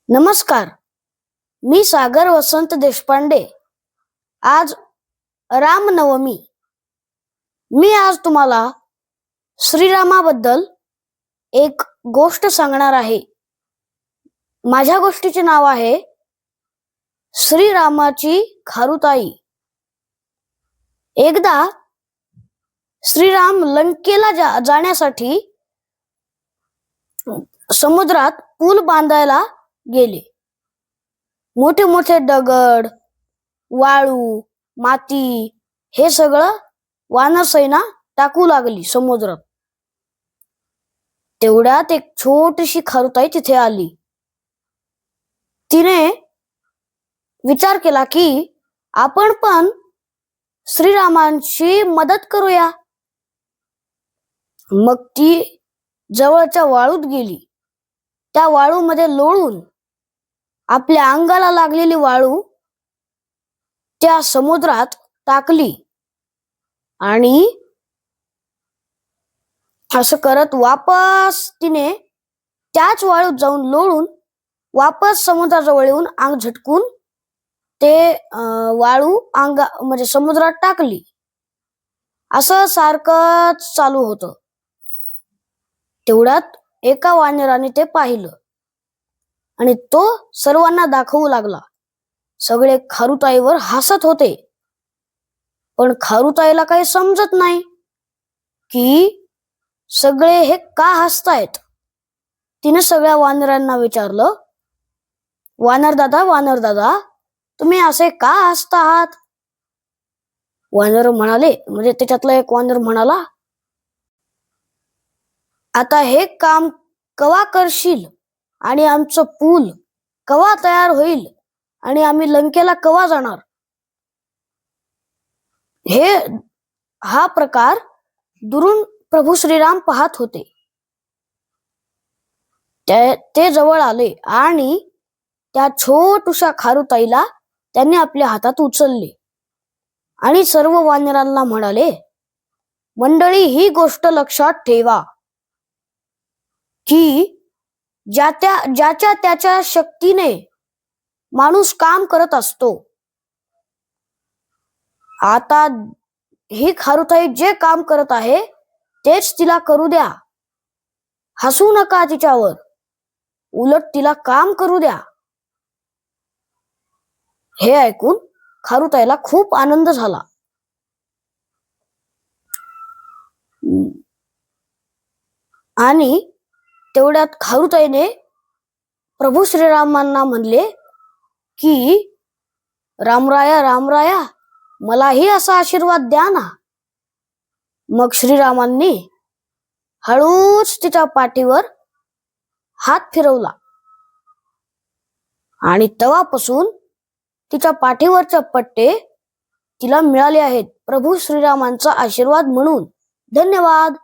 नमस्कार, मी सागर वसंत देशपांडे. आज रामनवमी. मी आज तुम्हाला श्रीरामाबद्दल एक गोष्ट सांगणार आहे. माझ्या गोष्टीचे नाव आहे श्रीरामाची खारुताई. एकदा श्रीराम लंकेला जाण्यासाठी समुद्रात पूल बांधायला गेले. मोठे मोठे दगड, वाळू, माती हे सगळं वानरसेना टाकू लागली समुद्रात. तेवढ्यात एक छोटीशी खारुताई तिथे आली. तिने विचार केला की आपण पण श्रीरामांची मदत करूया. मग ती जवळच्या वाळूत गेली. त्या वाळूमध्ये लोळून आपल्या अंगाला लागलेली वाळू त्या समुद्रात टाकली आणि असं करत वापस तिने त्याच वाळूत जाऊन लोळून वापस समुद्राजवळ येऊन अंग झटकून ते वाळू म्हणजे समुद्रात टाकली. असं सारखं चालू होतं. तेवढ्यात एका वानराने ते पाहिलं आणि तो सर्वांना दाखवू लागला. सगळे खारुताईवर हसत होते, पण खारुताईला काही समजत नाही की सगळे हे का हसतायत. तिने सगळ्या वानरांना विचारलं, वानर दादा, तुम्ही असे का हसता आहात? वानर म्हणाले, म्हणजे त्याच्यातला एक वानर म्हणाला, आता हे काम कवा करशील आणि आमचं पूल कवा तयार होईल आणि आम्ही लंकेला कवा जाणार? हा प्रकार दुरून प्रभू श्रीराम पाहत होते. ते जवळ आले आणि त्या छोटूशा खारुताईला त्यांनी आपल्या हातात उचलले आणि सर्व वानरांना म्हणाले, मंडळी, ही गोष्ट लक्षात ठेवा की ज्याच्या त्याच्या शक्तीने माणूस काम करत असतो. आता ही खारुताई जे काम करत आहे तेच तिला करू द्या. हसू नका तिच्यावर, उलट तिला काम करू द्या. हे ऐकून खारुताईला खूप आनंद झाला. आणि तेवढ्यात खारुताईने प्रभू श्रीरामांना म्हणले की रामराया, मलाही असा आशीर्वाद द्या ना. मग श्रीरामांनी हळूच तिच्या पाठीवर हात फिरवला आणि तेव्हापासून तिच्या पाठीवरचे पट्टे तिला मिळाले आहेत प्रभू श्रीरामांचा आशीर्वाद म्हणून. धन्यवाद.